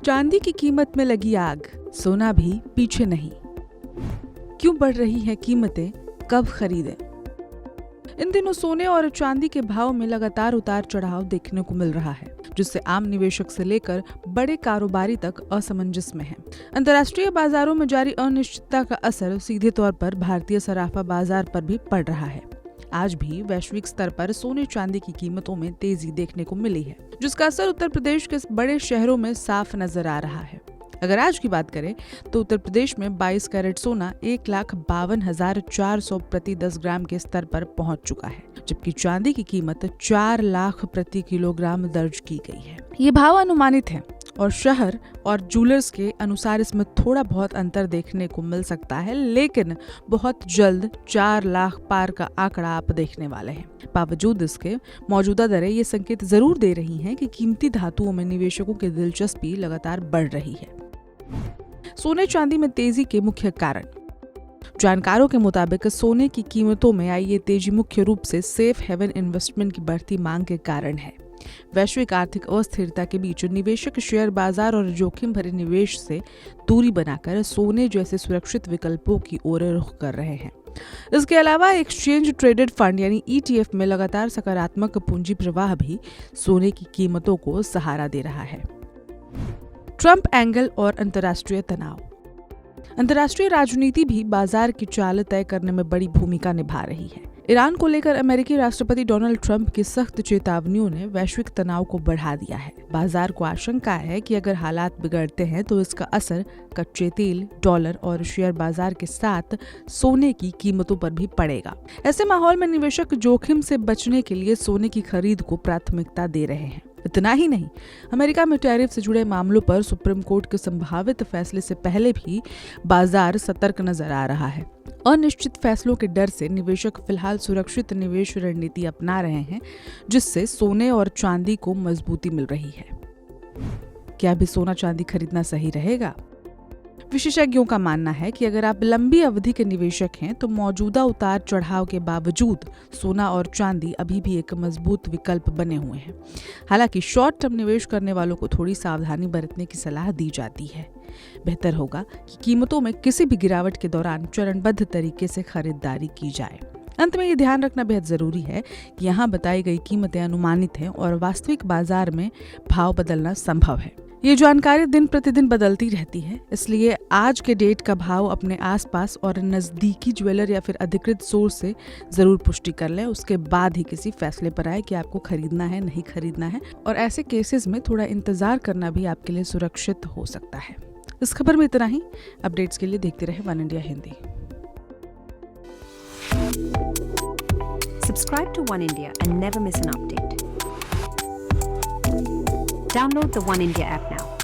चांदी की कीमत में लगी आग, सोना भी पीछे नहीं। क्यों बढ़ रही हैं कीमतें, कब खरीदें? इन दिनों सोने और चांदी के भाव में लगातार उतार चढ़ाव देखने को मिल रहा है, जिससे आम निवेशक से लेकर बड़े कारोबारी तक असमंजस में हैं। अंतर्राष्ट्रीय बाजारों में जारी अनिश्चितता का असर सीधे तौर पर भारतीय सराफा बाजार पर भी पड़ रहा है। आज भी वैश्विक स्तर पर सोने चांदी की कीमतों में तेजी देखने को मिली है, जिसका असर उत्तर प्रदेश के बड़े शहरों में साफ नजर आ रहा है। अगर आज की बात करें तो उत्तर प्रदेश में 22 कैरेट सोना 1,52,400 प्रति 10 ग्राम के स्तर पर पहुंच चुका है, जबकि चांदी की कीमत 4 लाख प्रति किलोग्राम दर्ज की गई है। ये भाव अनुमानित है और शहर और जूलर्स के अनुसार इसमें थोड़ा बहुत अंतर देखने को मिल सकता है, लेकिन बहुत जल्द 4 लाख पार का आंकड़ा आप देखने वाले हैं। बावजूद इसके मौजूदा दरें ये संकेत जरूर दे रही हैं कि कीमती धातुओं में निवेशकों की दिलचस्पी लगातार बढ़ रही है। सोने चांदी में तेजी के मुख्य कारण। जानकारों के मुताबिक सोने की कीमतों में आई ये तेजी मुख्य रूप से सेफ हेवन इन्वेस्टमेंट की बढ़ती मांग के कारण है। वैश्विक आर्थिक अस्थिरता के बीच निवेशक शेयर बाजार और जोखिम भरे निवेश से दूरी बनाकर सोने जैसे सुरक्षित विकल्पों की ओर रुख कर रहे हैं। इसके अलावा एक्सचेंज ट्रेडेड फंड यानी ETF में लगातार सकारात्मक पूंजी प्रवाह भी सोने की कीमतों को सहारा दे रहा है। ट्रंप एंगल और अंतर्राष्ट्रीय तनाव। अंतर्राष्ट्रीय राजनीति भी बाजार की चाल तय करने में बड़ी भूमिका निभा रही है। ईरान को लेकर अमेरिकी राष्ट्रपति डोनाल्ड ट्रंप की सख्त चेतावनियों ने वैश्विक तनाव को बढ़ा दिया है। बाजार को आशंका है कि अगर हालात बिगड़ते हैं तो इसका असर कच्चे तेल, डॉलर और शेयर बाजार के साथ सोने की कीमतों पर भी पड़ेगा। ऐसे माहौल में निवेशक जोखिम से बचने के लिए सोने की खरीद को प्राथमिकता दे रहे हैं। इतना ही नहीं, अमेरिका में टैरिफ से जुड़े मामलों पर सुप्रीम कोर्ट के संभावित फैसले से पहले भी बाजार सतर्क नजर आ रहा है। अनिश्चित फैसलों के डर से निवेशक फिलहाल सुरक्षित निवेश रणनीति अपना रहे हैं, जिससे सोने और चांदी को मजबूती मिल रही है। क्या अभी सोना चांदी खरीदना सही रहेगा? विशेषज्ञों का मानना है कि अगर आप लंबी अवधि के निवेशक हैं तो मौजूदा उतार चढ़ाव के बावजूद सोना और चांदी अभी भी एक मजबूत विकल्प बने हुए हैं। हालांकि शॉर्ट टर्म निवेश करने वालों को थोड़ी सावधानी बरतने की सलाह दी जाती है। बेहतर होगा कि कीमतों में किसी भी गिरावट के दौरान चरणबद्ध तरीके से खरीदारी की जाए। अंत में ये ध्यान रखना बेहद जरूरी है कि यहाँ बताई गई कीमतें अनुमानित हैं और वास्तविक बाजार में भाव बदलना संभव है। ये जानकारी दिन प्रतिदिन बदलती रहती है, इसलिए आज के डेट का भाव अपने आसपास और नजदीकी ज्वेलर या फिर अधिकृत सोर्स से जरूर पुष्टि कर लें। उसके बाद ही किसी फैसले पर आए कि आपको खरीदना है, नहीं खरीदना है। और ऐसे केसेस में थोड़ा इंतजार करना भी आपके लिए सुरक्षित हो सकता है। इस खबर में इतना ही। अपडेट्स के लिए देखते रहे one India Hindi. Subscribe to One India and never miss an update. Download the One India app now.